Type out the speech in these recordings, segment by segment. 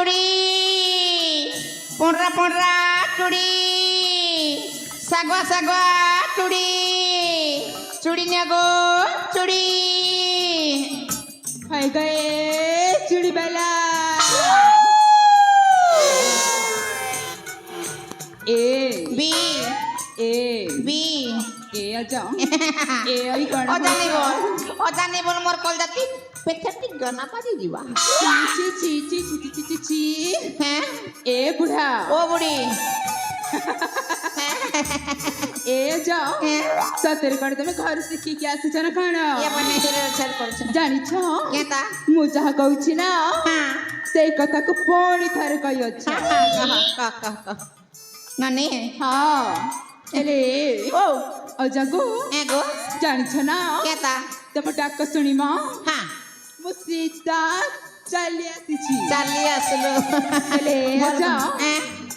चूड़ी पोंडरा पोंडरा चूड़ी सागवा सागवा चूड़ी चूड़ी न्यागो चूड़ी हाय गए चूड़ी बेला ए बी ए बी ए आजा ए आई कण अजानी बोल मोर कल जाती पेथेटिक गाना पारी दिवा ची ची ची ची ची ची ची हैं ए बुढ़ा ओ बुढ़ी ए जाओ सतेर कण तमे घर सिखी के आसी जन खाना ये बने हिरो चल कर जानी छ केता मु जहा कहू छी ना हां से कथा को फोनी थारे कहियो छ का नानी हां एले ओ अजागो एगो जानी छ ना केता तमे डाक सुनी मा हां मु सीधा चली आसी छी चली आसलो एले जाओ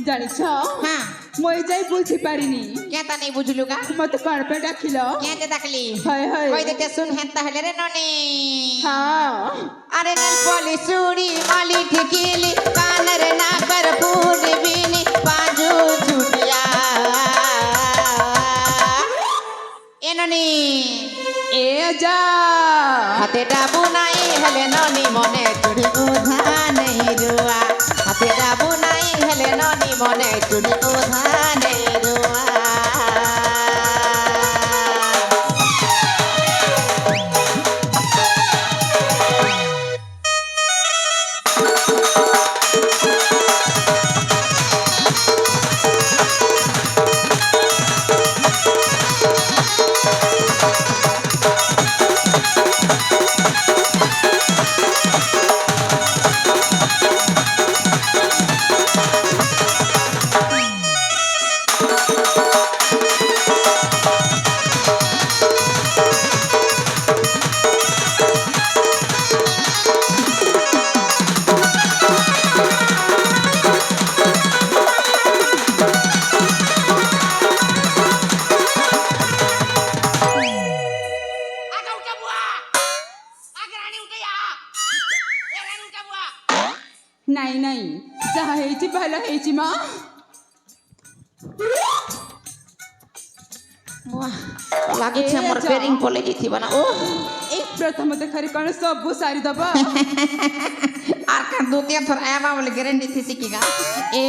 जानी छ हां মই যাই বুঝি পারিনি केता नहीं बुझलु का মতে কার পে ডাকিলো केते डाकली हाय हाय কই দেতে শুন হেনতা হলে রে ননি हां अरे नल पोली चूड़ी माली ठिकीली कानर ना कर फूल बीनी बाजू छुटिया एननी ए जा हाथे डाबू नाई हले ननी मने चूड़ी उधा नहीं रुआ हाथे डाबू नाई हले ननी मने चूड़ी उधा नहीं रुआ নাই নাই যাহা হেইছি ভালো হেইছি মা वाह लागे छे हमर पेरिंग पले जैती बना ओ एक प्रथम देखारे कण सब सारी दबा आर का द्वितीय थोर आया बोले गारंटी थी सिकीगा ए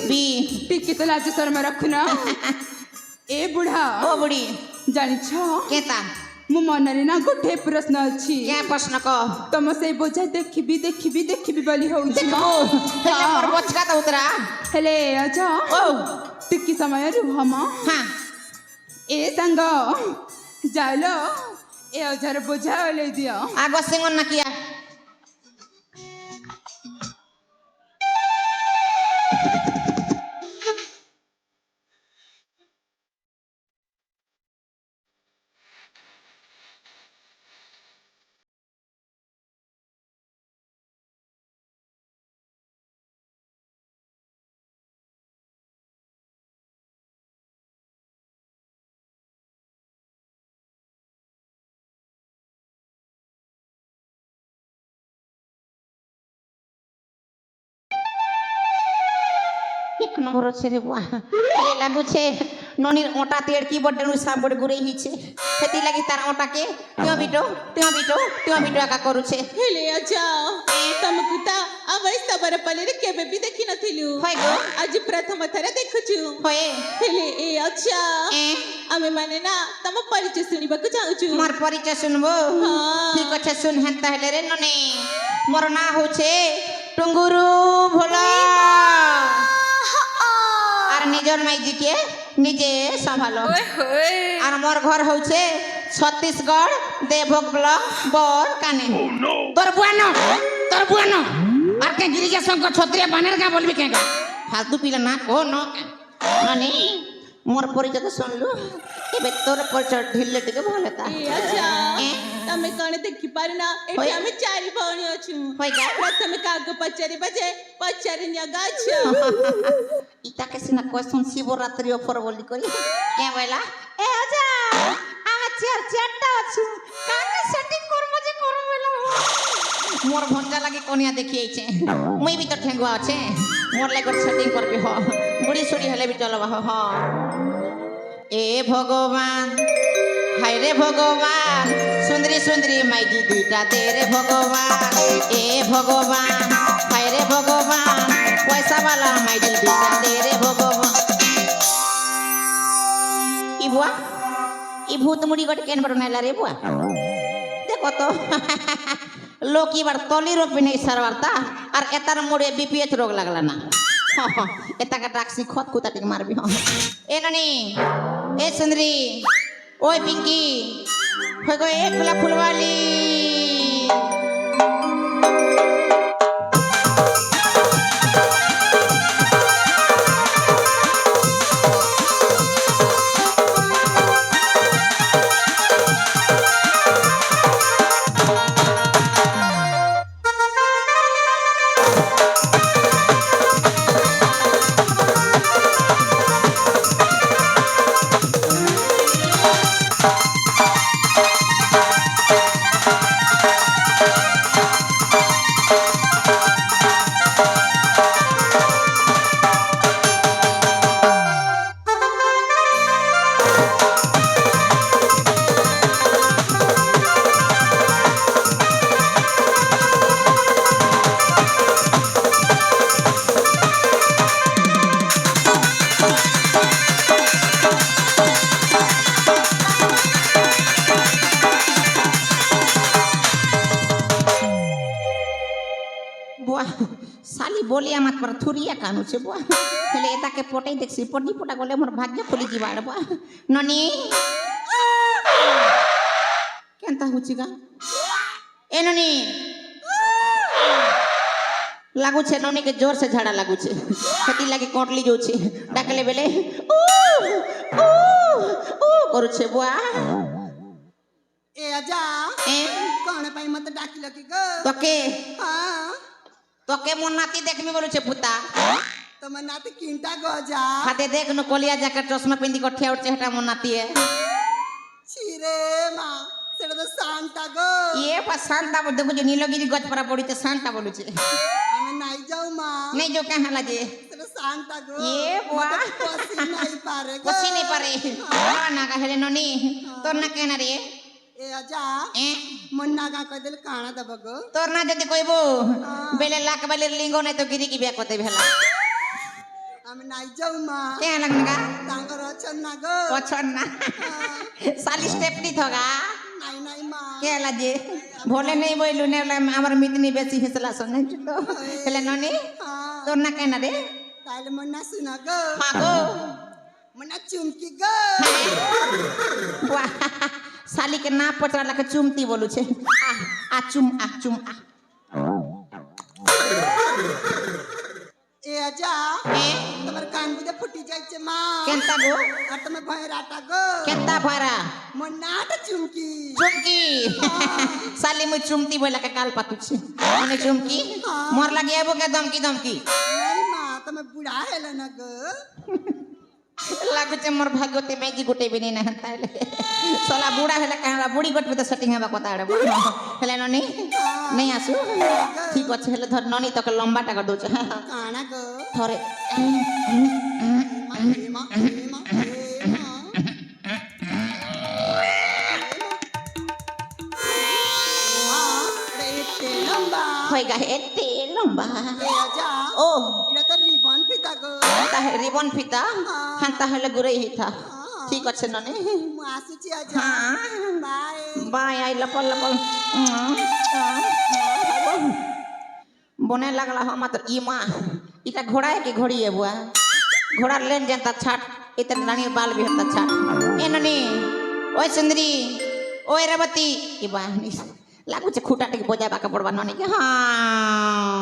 बी टिकी तो लाज शर्म रखना ए बुढ़ा ओ बुढ़ी जानी छ केता मु मनरे ना गोटे प्रश्न अछि क्या प्रश्न को तम से बोझा देखिबी बोली होउछि देखो हेले मोर बचका त उतरा हेले अच्छा ओ टिकी समय रुहम हां ए संग जालो ए हजार बोझा ले दियो आगो सिंगन ना किया एक नंबर छे रे बुआ ए लागु छे ननी ओटा तेड़ की बड्डे साम बड गुरे ही छे हेती लागि तार ओटा के त्यो बिटो का करू छे हेले अच्छा तम कुता अवै सबर पले रे केबे भी देखि नथिलु होय गो आज प्रथम थरे देखुछु होय हेले ए अच्छा आमे माने ना तम परिचय सुनिबाकु चाहुछु मोर परिचय सुनबो हां ठीक अछि सुन हेंता हेले रे ननी मोर ना हो छे टुंगुरु भोला आर निजर माई जी के निजे संभालो आर मोर घर हो छे छत्तीसगढ़ देवभोग ब्लॉक बोर काने तोर बुआनो आर के गिरिजा शंकर छत्रिया बानर का बोलबी केगा फालतू पिला ना को न ननी मोर परिचय सुनलु एबे तोर परिचय ढिल्ले टिके भलेता ए अच्छा तमे कने देखि पारिना एठी आमे चारि भौणी अछु होय गा प्रथम काग पचारि बजे पचारि न्या गाछ इता के सिना क्वेश्चन शिवरात्रि ऑफर बोली करी के बोला ए आजा आ चार चारटा अछु काके सेटिंग करमो जे करम बेला मोर भंजा लगे कोनिया देखी आइछे मुई भी तो ठेंगुआ আছে मोर লাগে সেটিং করবি হ বুড়ি ছড়ি হলে भी চলবা হ এ ভগবান হায় রে ভগবান সুন্দরী সুন্দরী মাইজি দুইটা দে রে ভগবান এ ভগবান হায় রে ভগবান পয়সা वाला মাইজি দুইটা দে রে ভগবান ই বুয়া ই ভূত মুড়ি গট কেন বড় নাইলা রে বুয়া দেখো তো লোক এবার তলি রোপি নেই সারবারতা আর এটার মোড়ে বিপিএচ রোগ লাগলা না এটাকে ডাকছি খত কুতাটিকে মারবি এ নানি এ সুন্দরী ওই পিঙ্কি হয়ে গো এ ফুলা ফুলওয়ালি साली बोलिया मत पर थुरिया कानू छे बुआ हेले एता के पटाई देखसी पटी पटा गले मोर भाग्य खुली जीवाड़ बुआ ननी केनता हुची गा ए ननी लागू छे ननी के जोर से झाड़ा लागू छे खेती लागे कोटली जो छे डाकले बेले ओ करू छे बुआ ए आजा ए कोन पाई मत डाकिल की गो तके हां तके मोर नाती देखबी बोलू छे पुता तम नाती किंटा गो जा हाथे देख न कोलिया जाके चश्मा पिंदी कठिया उठ हटा मोर नाती है छिरे मां सेटा तो सांता गो ये पा सांता बोल देखो जो नीलगिरी गछ पर पड़ी ते सांता बोलू छे हमें नहीं जाऊ मां नहीं जो कहां लाजे सेटा सांता गो ये बुआ पसी नहीं पारे गो पसी नहीं पारे ना का हेले ननी तोर ना कहना रे ए आजा ए मुन्ना का कदल काना दबगो तोर ना जदी कोइबो बेले लाख बेले लिंगो नहीं तो गिरी की बिया कोते भेला हमें नहीं जाऊ मां के लगनगा तांकर अछन ना गो पछन ना साली स्टेप नी थगा नहीं नहीं मां के लाजे भोले नहीं बोलू ने हमर मितनी बेसी हिसला सन नहीं तो हेले ननी हां तोर ना कहना रे ताले मुन्ना सुना गो हां गो मुन्ना चुमकी गो वाह साली के ना पचरा लके चुमती बोलू छे आ चुम आ ए आजा ए तमर कान बुझे फुटी जाय छे मां केनता गो आ तमे भयराटा गो केनता भरा मुन्ना चुमकी चुमकी साली मु चुमती बोला के काल पातु छे मने चुमकी मोर लगे एबो के धमकी नहीं मां तमे बुढ़ा हेले न गो लागु छे मोर भाग्यते मेजी गुटे बिनी न हताले सोला बुढ़ा हेले कहला बुढ़ी गटबे तो सेटिंग हेबा कता आडे हेले ननी नहीं आसु ठीक अछि हेले धर ननी तक लंबा टा कर दो छे काना गो थरे मां होइगा एते लंबा ए आजा ओ इरा तो रिबन फिता गो ता रिबन फिता हंता हेले गुरई हिता ठीक अछि ननी मु आसु छी आजा बाय बाय आई लपल बने लगला हम तो ई मां इटा घोड़ा है कि घोड़ी है बुआ घोड़ा लेन जनता छाट इतने रानी बाल भी हता छाट ए ननी ओए सुंदरी ओए रेवती ई बा लागू छे खूटा टिक बजाबा के पड़बा ननी के हां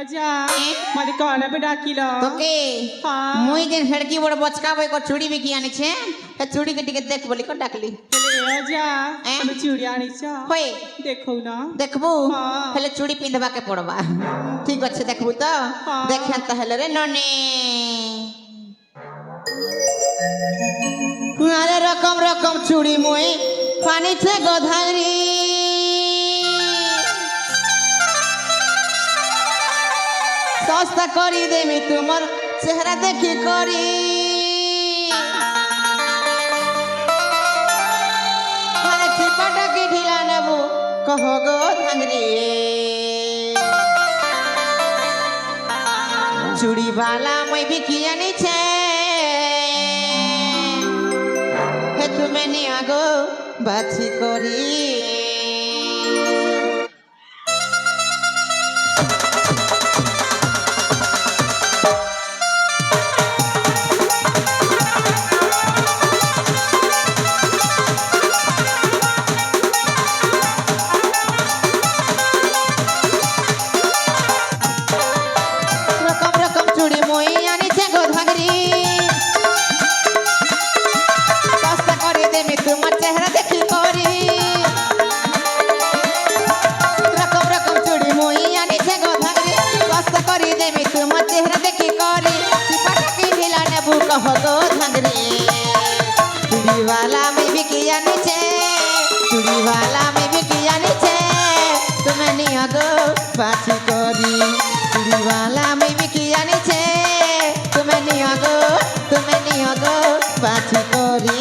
जा मते कौन पे डाकिलो তোকে हाँ মুই যে হেড়কি বড় বচকা বই কো চুড়ি বিকি আনিছে হে চুড়ি কে টিকে দেখ বলি কো ডাকলি ले जा ए? তুমি চুড়ি আনিছ হই দেখো না দেখবু হ্যাঁ। হেলে চুড়ি পিন্ধবাকে পড়বা ঠিক আছে দেখবু তো হ্যাঁ। দেখেন তাহলে রে ননি আরে রকম রকম চুড়ি মুই পানিতে গোধারি সস্তা করি দেমি তোমার চেহারা দেখি করি আরে চিপাটা কি ঢিলা নেবু কহ গো ধাঙ্গরি চুড়িওয়ালা মই বিকি আনিছে হে তুমি নিয়া গো বাছি করি রকম রকম চুড়ি মই আনিছে গো ধাঙ্গরি সস্তা করে দেমি তোমার চেহারা দেখি করি রকম রকম চুড়ি মই আনিছে গো ধাঙ্গরি সস্তা করে দেমি তোমার চেহারা দেখি করি চিপাটা কি ঢিলা নেবু কহ গো ধাঙ্গরি চুড়িওয়ালা मैं বিকি আনিছে চুড়িওয়ালা मैं বিকি আনিছে তুমি নিয়া গো বাছি করি চুড়িওয়ালা मैं বিকি আনিছে তুমি নিয়া গো বাছি করি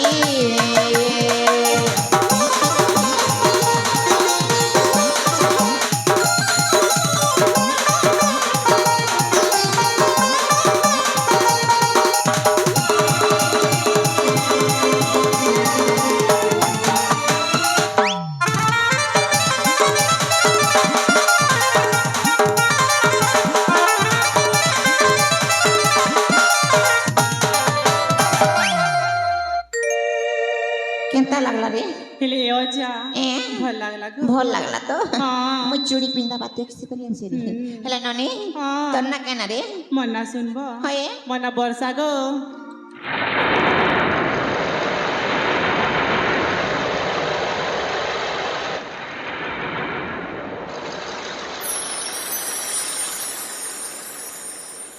কেনতা লাগলা রে ले जा এ ভাল লাগলা গো ভাল লাগলা তো हाँ মুই চুড়ি পিন্ধাবা দেখছি বলি আনছি রে হেলা ননি हाँ তোর না কেনা রে মন্না শুনবো হয়ে মন্না বর্ষা গো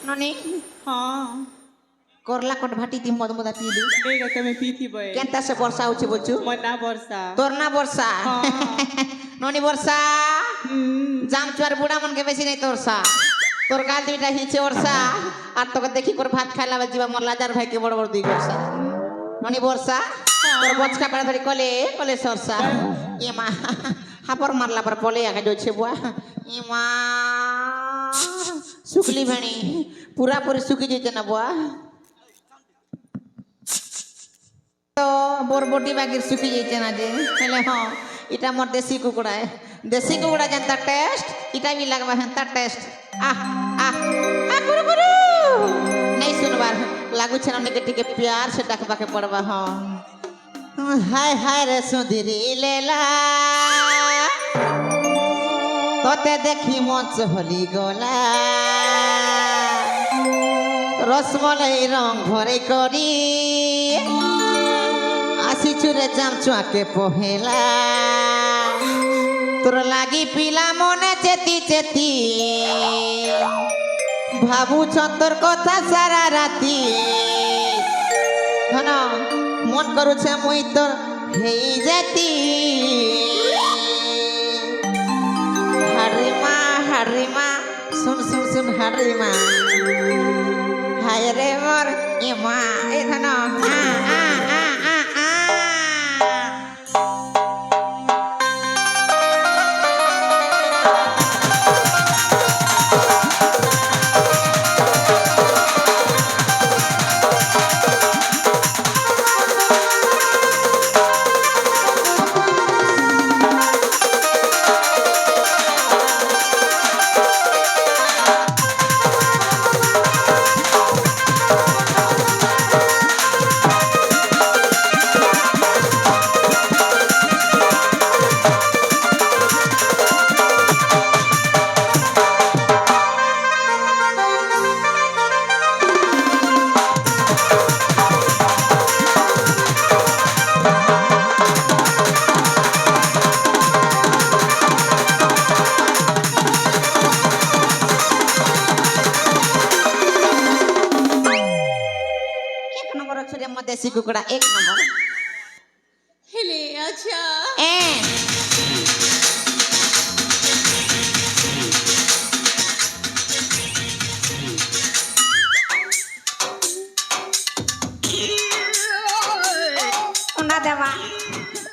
ননি हाँ করলা কট ভাটি দি মদ মদা পিলু এই তুমি পিথি বই কেনতা সে বর্ষা হচ্ছে বলছু মন্না বর্ষা তোর না বর্ষা हाँ ননি বর্ষা জাম চুয়ার বুড়া মনকে বেশি নাই তোরসা তোর গাল দুইটা হিচে ওরসা আর তোকে দেখি করে ভাত খাইলা জিবা মোর লাজার ভাইকে বড় বড় দুই বর্ষা ননি বর্ষা তোর বচকা পেড়া ধরি কলে কলে সরসা ইমা হাপর মারলা পর পলে আগে যাচ্ছে বুয়া ইমা শুকলি ভেণী পুরাপুরি শুকি যেতে না বুয়া তো বরবটি বাগির শুকি যেতে না যে হেলে হ্যাঁ এটা মোর দেশি কুকুড়া দেশি কুকুড়া যেনতা টেস্ট এটা भी লাগবা হেনতা টেস্ট আহ আহ আ গুরু গুরু नहीं सुनबार लागू छे ना के टिके प्यार से डाकबा के पड़बा हां हाय हाय रे सुधीरी लेला তোতে দেখি মঞ্চ হলি গলা রসমলাই রং ভরে করি আসি চুরে জাম চুয়াকে পহেলা তোর লাগি পিলা মনে চেতি চেতি ভাবুছ তোর কথা সারা রাতি হন মন করুছে মুই তোর হেই যেতি হারিমা শুন শুন শুন হারিমা হায় রে মোর এমা এ ধন আ আ আ আ আ ମୋ ଦେଶୀ କୁକୁଡ଼ା 1 ନମ୍ବର ହେଲେ ଆଚ୍ଛା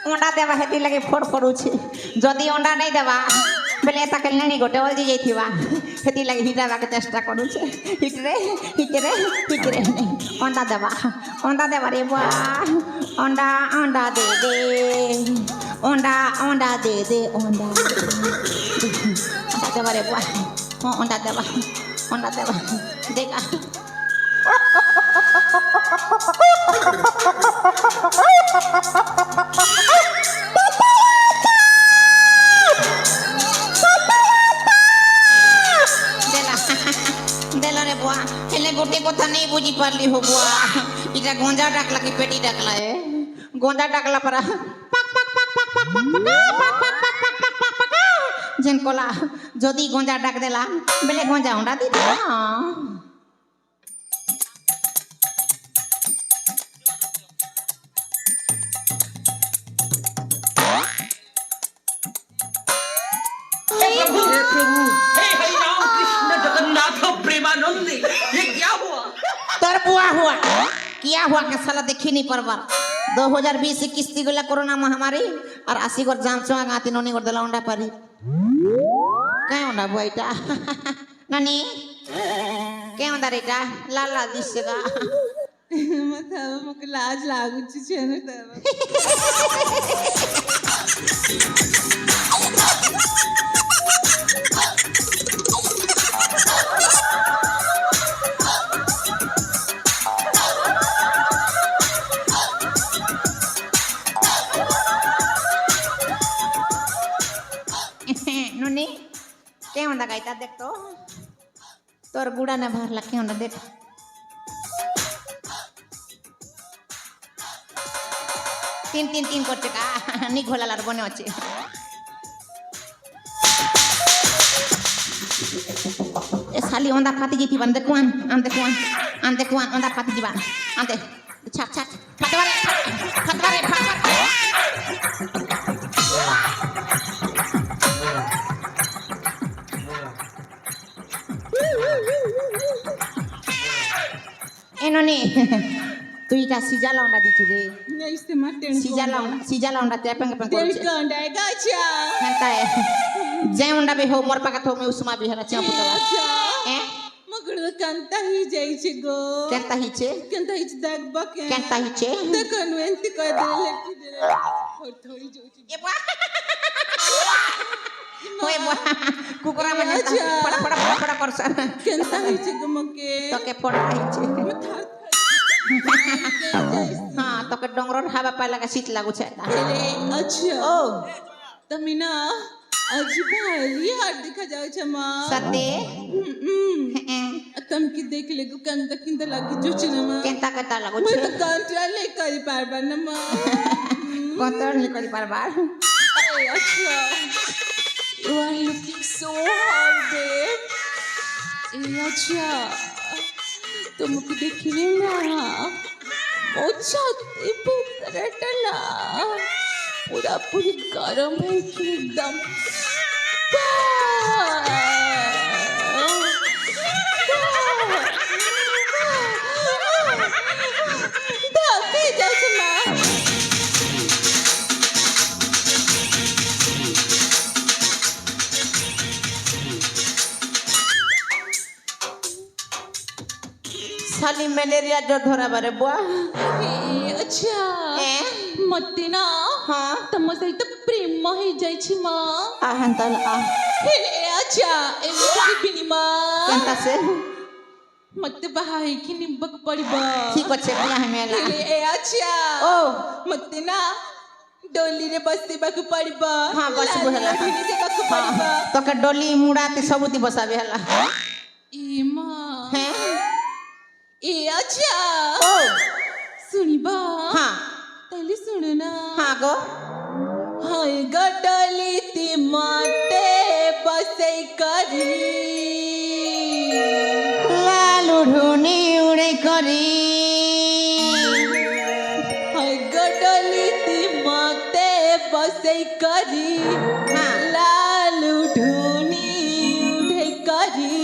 अंडा देवा हेती लगे फोड़ पड़ुछि जदि अंडा नहीं देवा बेले ताके लेनी गोटे ओलजी जाइथिबा हेती लगे हिटाबा के चेष्टा करूछे हिटरे अंडा देवा रे बा अंडा दे अंडा दे अंडा देवा रे बा अंडा देवा देगा देला रे बुआ हेले गोटे कथा नहीं बुझी पारली हो बुआ इटा गोंजा डाकला की पेटी डाकला है गोंजा डाकला पर जेन कोला जदी गोंजा डाक देला बेले गोंजा अंडा दी दे हुआ क्या हुआ के साला देखी नहीं पर बार 2020 किस्ती गोला कोरोना महामारी और 80 गोर जाम चुआ गाती नोनी गोर दला अंडा पारी काय अंडा बुआईटा नानी के अंडा रेटा लाल लाल दिसेगा मतलब मक लाज लागु छे न तब नुनी के अंडा गाइता देख तो तोर गुड़ा ने भरला के अंडा देख तीन करते का नी घोलालार बने अच्छे ए साली अंडा फाटी जीती बन देखुआन अंडा फाटी जीवा आंते छाट फटवारे एनोनी तू इटा सिजाला अंडा दी तुरे नहीं से मटन सिजाला अंडा ते पेंग पेंग तेल का अंडा है गाचा हंता है जे अंडा बे हो मोर पाका थो में उसमा बे हरा चा पुतला ए मगड़ कंता ही जाई छे गो केंता हिचे दाग बके केंता हिचे देखन वेंती कह दे लेकी दे और थोड़ी जोची ए बा होए बा कुकुरा में पड़ा कर सर केंता हिचे गो मके तो के पड़ा हिचे हाँ तो के डोंगरोर हवा पाए लगा शीत लागू छे अच्छा ओ तमिना अजी भाई हाथ दिखा जाओ छमा सते तम की देख ले गो कंता किंता लगी जोचनमा केंता लागू मैं छे तो कंट्रोल ले करी पारबा नमा कंट्रोल नहीं करी पारबार अच्छा you are looking so hot babe अच्छा तुमको देखिए ना अच्छा बेटना पूरी गरम है कि एकदम साली मलेरिया जो धरा बारे बुआ अच्छा मते ना हाँ तम सहित प्रेम ही जाई छी मां आहंतल आ हे अच्छा एमती बिनिमा केंता से मते बहाई कि निबक पड़बा ठीक अच्छे बियाह मेला हे अच्छा ओ मते ना डोली रे बसते बाक पड़बा हां बस बोला फिनी से बाक पड़बा तो के डोली मुड़ाते सबुती बसाबे हला ए मां हैं ए अच्छा ओ सुनिबा हां तले सुनो ना हां गो हाय गडली ती माटे बसै करी लालू ढूनी उड़े करी बसै करी लालू ढूनी उठे करी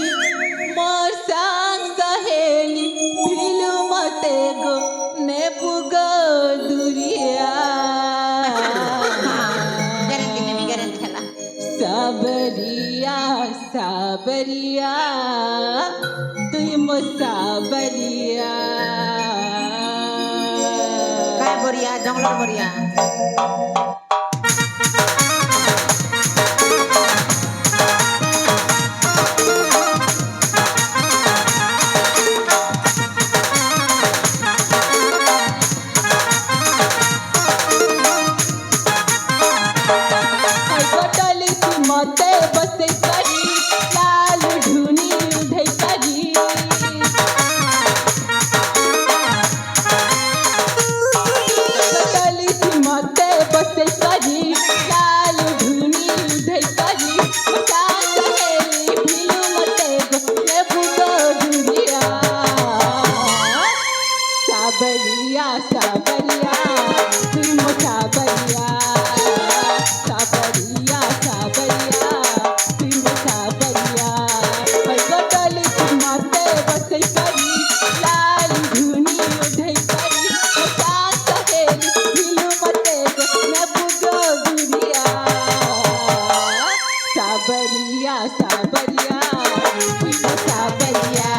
मोर संग सहेली फिलू मते गो ने पुगो दुरिया গ্যারেন্টি নেবি গ্যারেন্টি খেলা साबरिया साबरिया তুই মো সাবরিয়া কায় বরিয়া জঙ্গলের বরিয়া कटली मते बसे करी लाल ढूनी उधे करी कटली मते बसे करी लाल ढूनी उधे करी मचा सहेली फिलू मते ने बुगो दुरिया साबरिया साबरिया तुम साबरिया साबरिया साबरिया तुम साबरिया कटली मते बसे करी लाल धुनी उधे करी मचा सहेली फिलू मते ने बुगो दुरिया साबरिया साबरिया तुम साबरिया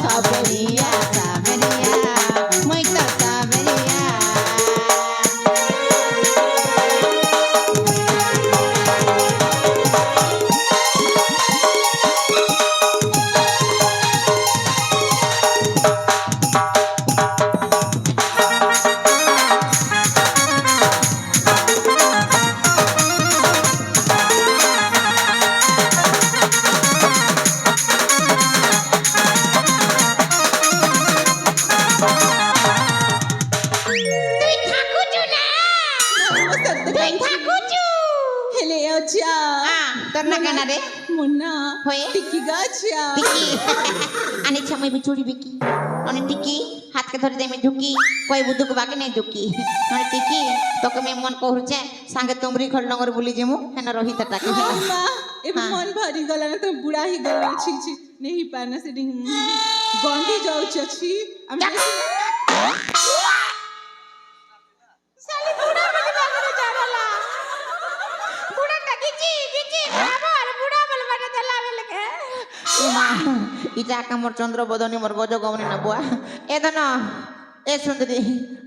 সাবরিয়া সাবরিয়া মই তো সাবরিয়া তুই থাকুচু না তুই থাকুচু হেলে আচ্ছা তোর না কেনা রে মুন্না হয়ে? টিকি গাছা টিকি আনিছা মই বিচুড়ি বিকি অনেক টিকি হাতকে ধরে দেমে ঢুকি কই বুদুক বাকে নেই ঢুকি মানে টিকি তোকে মে মন কহুছে সাঙ্গে তুমরি খড়লঙ্গর বুলি জিমু হেন রহিত টাকে अम्मा ए हाँ। मन भरी गला ना तो बुढ़ा ही गला छी छी नहीं पाना से डिंग गंदी जाऊ छी हम साली बुड़ा बल बागरे जारला बुड़ा का गिची गिची बाबर बुड़ा बल बाटे देला बेल के মা ইটা কামর চন্দ্র বদনী মোর গজ গমনি না বুয়া এ ধন এ সুন্দরী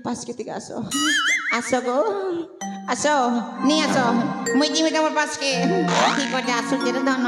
পাশকে থেকে আসো আসো গো আসো নি আসো মুই দিমি তোমার পাশকে ঠিক করে আসো রে ধন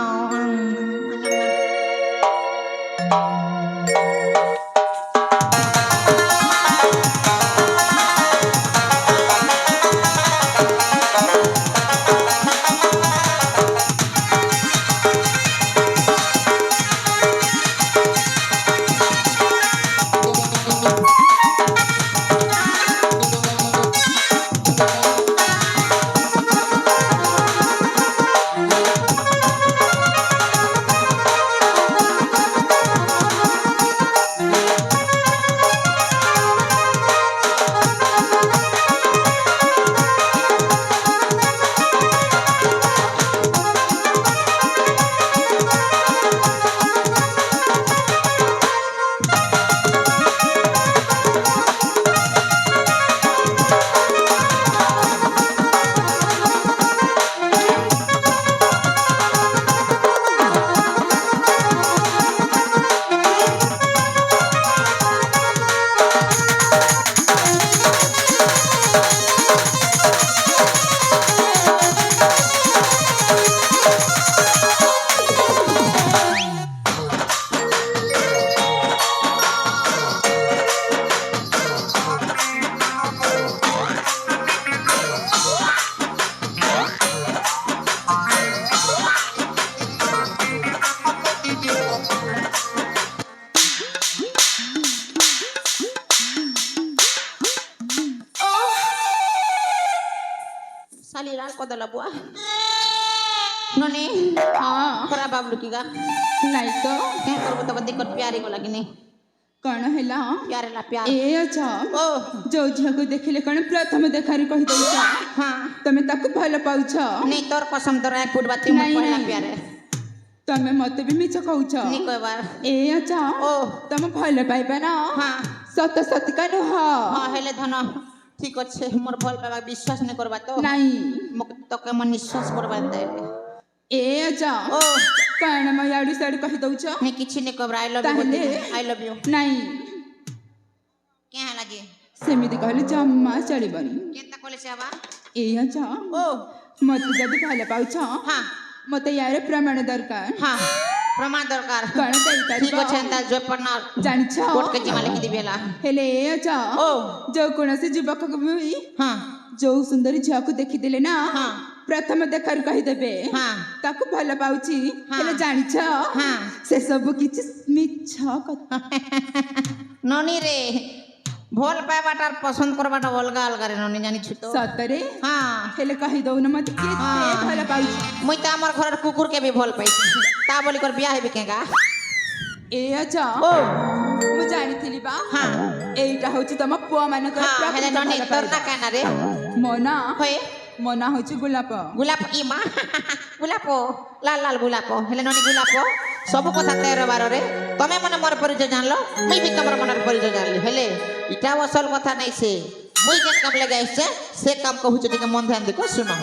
Salira ko dala buah. Noni, हाँ kora bablu ki ga. नहीं तो Kaya korbo to batik kot pyari ko lagi ni. कौन हैला प्यार ला प्यार ए अच्छा ओ जो झिया को देखिले कौन प्रथम देखारी कहि दउछ हाँ तमे ताको भल पाउछ नहीं तोर कसम तोर एक फुट बाती नहीं, मत पहला नहीं। प्यार है तमे मते भी मिछ कहउछ नहीं कोई बार ए अच्छा ओ तमे भल पाइबा ना हाँ सत सत कनु ह हाँ हेले धन ठीक अच्छे मोर भल पावा विश्वास नहीं करबा तो नहीं तो के मन निश्वास करबा दे ए अच्छा ओ कौन म याडू साडू कहि दउछ नहीं किछि नहीं कबरा आई लव ताहले यू आई लव यू नहीं क्या लगे सेमिति कहले जम्मा चलिबनी केता कोले से आवा ए अच्छा ओ मते जदी भल पाउछ हाँ मते यार प्रमाण दरकार हाँ प्रमाण दरकार कौन तई ठीक अच्छे अंता जो पढ़ना जानिछ कोर्ट के जिमा लिखि दिबेला हेले ए अच्छा ओ जो कोनसे युवक भी हाँ जो सुंदरी झिया को देखि देले ना हाँ प्रथम देखार कहि देबे हाँ ताको भल पाउची हाँ। हेले जानिछ हाँ से सब किछि मिछ कथा ननी रे भल पाइबाटार पसंद करबाटा अलगा अलगा रे ननी जानी छु तो सतरे हाँ हेले कहि दउ न मत के हाँ। भल पाउची मुई त हमर घर कुकुर के भी भल पाइछि ता बोली कर बियाह हेबे केगा ए अच्छा ओ मु जानिथिली बा हाँ एटा होची तम पुआ मानकर हाँ हेले ननी तोर ना कहना रे मोना होए मोना होची गुलाब गुलाब इमा गुलाब लाल लाल गुलाब हेले ननी गुलाब सब कथा 13 रे तमे मने मोर परिचय जानलो मुई भी तमर मनर परिचय जानली हेले इटा असल कथा नहीं से मुई जेन काम लगे से काम कहू छ के मन ध्यान देखो सुनो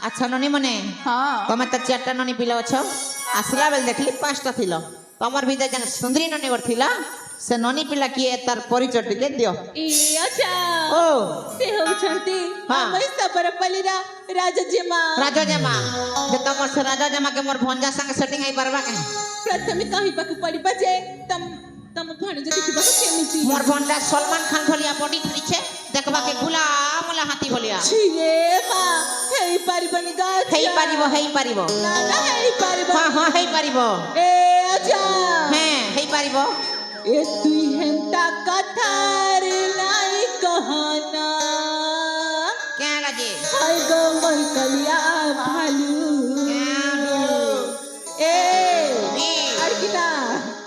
अच्छा ननी मने हां तमे त चारटा ननी पिला छ आसला बेल देखली पांचटा थिलो तमर भी जन सुंदरी ननी वर थिला से ननी पिला किए तार परिचय टिके दियो ए अच्छा ओ से हो छंती हाँ। हम सबर पलिरा राजा जमा राजा जमा जे तमर से राजा जमा के मोर भंजा संग सेटिंग आई परबा के प्रथम कहि बाकु पड़ी बजे तम भण जति कि बाकु केमिति मोर भंडा सलमान खान भलिया बॉडी फ्री छे देखबा के गुलाम ला हाथी भलिया छिरे मां हेई परिबनी गा हेई पारिबो ना ना हेई परिबो हां हां हेई पारिबो ए अच्छा हैं हेई पारिबो ए तुई हेंता कथार नाई कहना क्या लगे हाय गो मन कलिया भालू ए अड़किना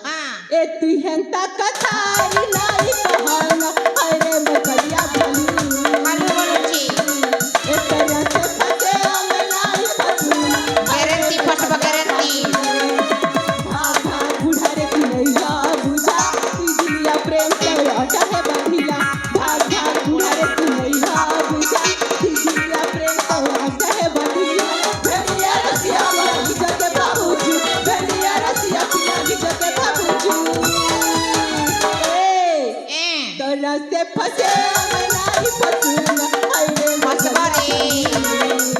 हां ए तुई हेंता कथार नाई कहना हाय रे मन कलिया भालू मालू बोलुची ए तरह से फसे हम नाई फसू गारंटी फटबा गारंटी भाग भाग बुढ़ारे की नैया बुझा तुझिया प्रेम से लौटा है बंधिया भाग भाग बुढ़ारे की नैया बुझा तुझिया प्रेम से लौटा है बंधिया भेड़िया रसिया मांगी जते बाबूजी भेड़िया रसिया मांगी जते बाबूजी ए तोरा से फसे मैं नहीं फसूंगा हाय रे फसबारे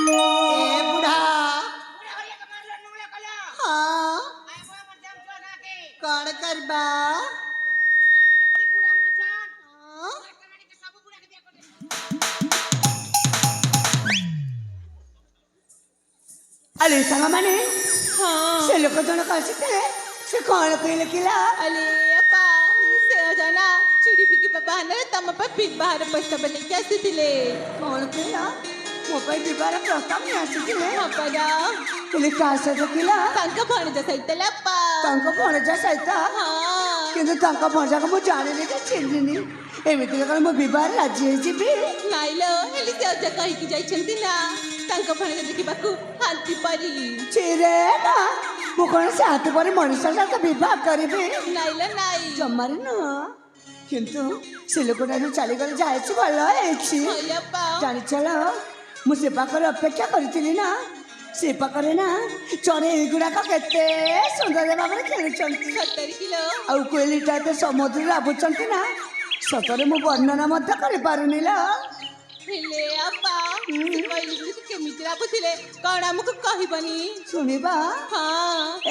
ए बुढ़ा हाँ कौन करबा हाँ? अरे संग माने हाँ से लोक जन कहते से कौन कहले किला अले अपा से जना चुरी बिकी पापा ने तम पर फिर बाहर पैसा बने कैसे दिले कौन कहला मोबाइल विवाह प्रस्ताव नहीं आसिले अपरा तुले का से किला तांका भण जसैतले अपा तांको कोण जा सहिता हाँ କିନ୍ତୁ ତାଙ୍କ ଭଞ୍ଜାକୁ ମୁଁ ଜାଣିନି କି ଚିହ୍ନିନି ଏମିତିରେ କ'ଣ ମୁଁ ବିବାହରେ ରାଜି ହେଇଯିବି ନାଇଲୋ ହେଲେ ସେ ଅଜା କହିକି ଯାଇଛନ୍ତି ନା ତାଙ୍କ ଫାଣିରେ ଦେଖିବାକୁ ହାତୀ ପରି ଛିରେ ମା ମୁଁ କ'ଣ ସେ ହାତୀ ପରି ମଣିଷ ସହିତ ବିବାହ କରିବି ନାଇଲୋ ନାଇ ଜମାରେ ନୁହଁ କିନ୍ତୁ ସେ ଲୋକଟା ଯୋଉ ଚାଲିଗଲେ ଯାଇଛି ଭଲ ହେଇଛି ହଇଆପା ଜାଣିଛ ମୁଁ ସେ ପାଖରେ ଅପେକ୍ଷା କରିଥିଲି ନା ସେ ପାଖରେ ନା ଚଢ଼େଇ ଗୁଡ଼ାକ କେତେ ସୁନ୍ଦର ଭାବରେ ଖେଳୁଛନ୍ତି 70 କିଲୋ ଆଉ କୋଇଲିଟା ଏତେ ସମୁଦ୍ରରେ ଲାଭୁଛନ୍ତି ନା ସତରେ ମୁଁ ବର୍ଣ୍ଣନା ମଧ୍ୟ କରିପାରୁନି ଲୋ ହେଲେ ଆପା ସେ କହିଲି କେମିତି ଲାଗୁଥିଲେ କ'ଣ ଆମକୁ କହିବନି ଶୁଣିବା ହଁ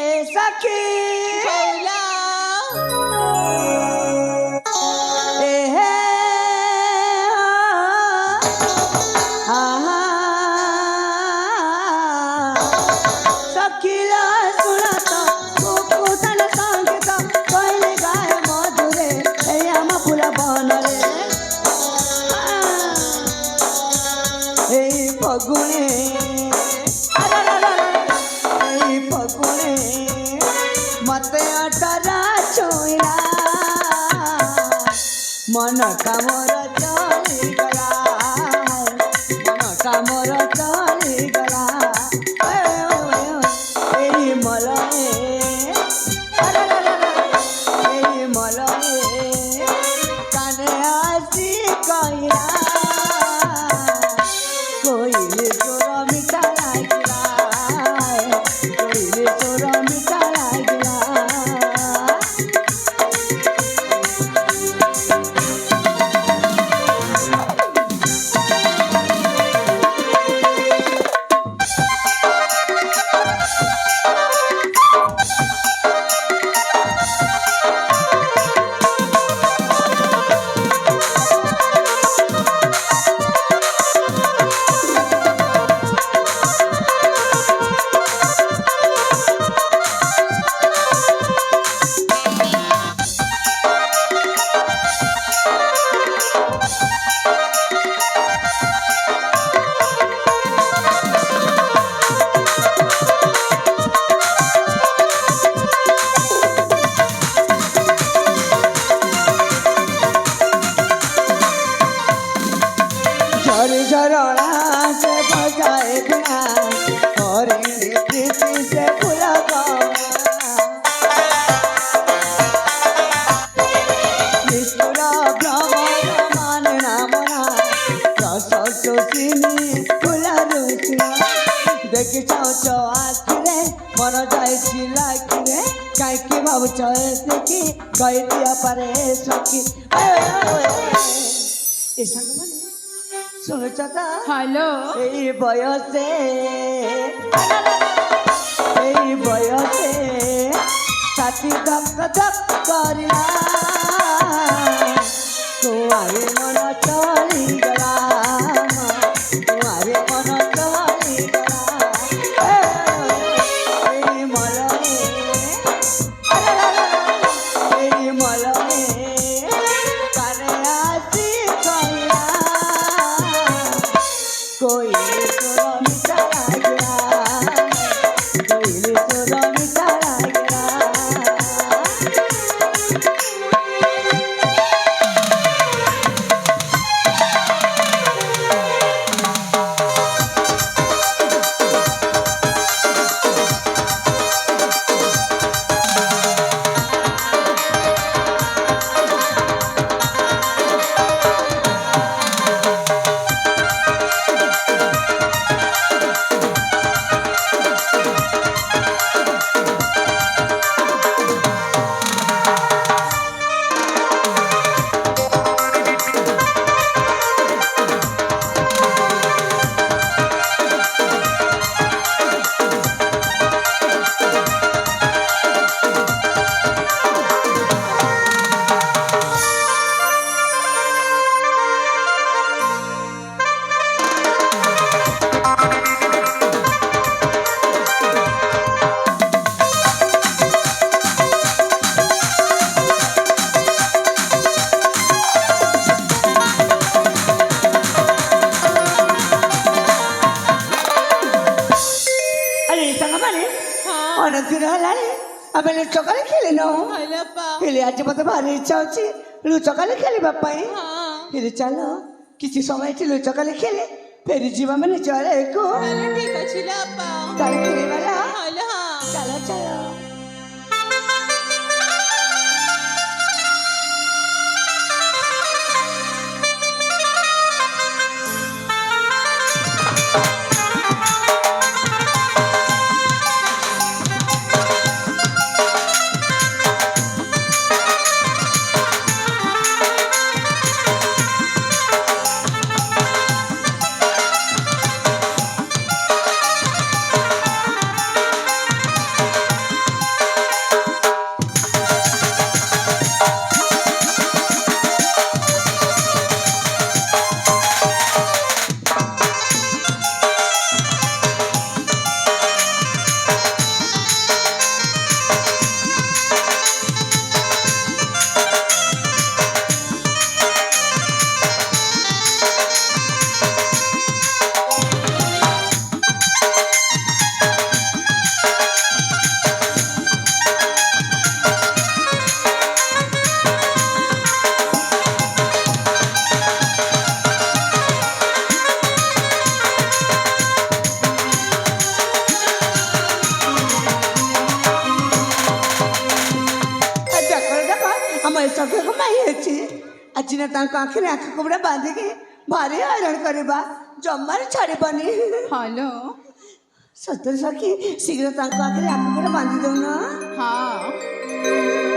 ଏ ସଖୀ କହିଲା ଏ ହେ ଆହା ସଖିଲା ଶୁଣ ତ କୁକୁତନ ସଙ୍ଗୀତ କହିଲେ ଗାଏ ମଧୁରେ ଏଇ ଆମ ଫୁଲ ବନରେ এই ফগুনে এই ফগুনে মতে অটরা ছুঁইলা মনটা মোর চলিগলা মনটা মোর চলিগলা এই মলয়ে এই মলয়ে কানে আসি কইরা कोइले तोरा मिठा लागला कोइले तोरा मिठा लागला झरझरना से बजाए बिना और प्रीति से फूला निष्ठुरा भ्रमर मान नामना रस शोषिनी फूला रुचिना देखी चाहो आखिरे मन जाइछि लाखिरे काईकि भावुछ देखी कही दिया पारे सखी ए साଙ୍ଗमाने শুনেছ তো হ্যালো এই বয়সে ছাতি ধক ধক করিলা তোমারে মন চলিগলা তোমারে মন চলিগলা এই মলয়ে কানে আসি কইলা कोइले तोरा मिठा लागला कोइले तोरा मिठा लागला ଆମେ ଲୁଚ କାଳି ଖେଳିନ ହଇଲୋ ଅପା ହେଲେ ଆଜି ମତେ ଭାରି ଇଚ୍ଛା ଅଛି ଲୁଚ କାଳି ଖେଳିବା ପାଇଁ ହଁ ହେଲେ ଚାଲ କିଛି ସମୟ ଏଠି ଲୁଚ କାଳି ଖେଳେ ଫେରି ଯିବା ଆମେ ନିଜ ଆଡ଼କୁ ତାହେଲେ ଠିକ ଅଛି ଲୋ ଅପା ତାହେଲେ ଖେଳିବା ନା ହଇଲୋ ହଁ ଚାଲ ଚାଲ ଆଜି ନା ତାଙ୍କ ଆଖିରେ ଆଖି କପଡ଼ା ବାନ୍ଧିକି ଭାରି ହଇରାଣ କରିବା ଜମାରେ ଛାଡ଼ିବନି ହଲୋ ସତରେ ସଖୀ ଶୀଘ୍ର ତାଙ୍କ ଆଖିରେ ଆଖି କପଡ଼ା ବାନ୍ଧି ଦଉନ ହଁ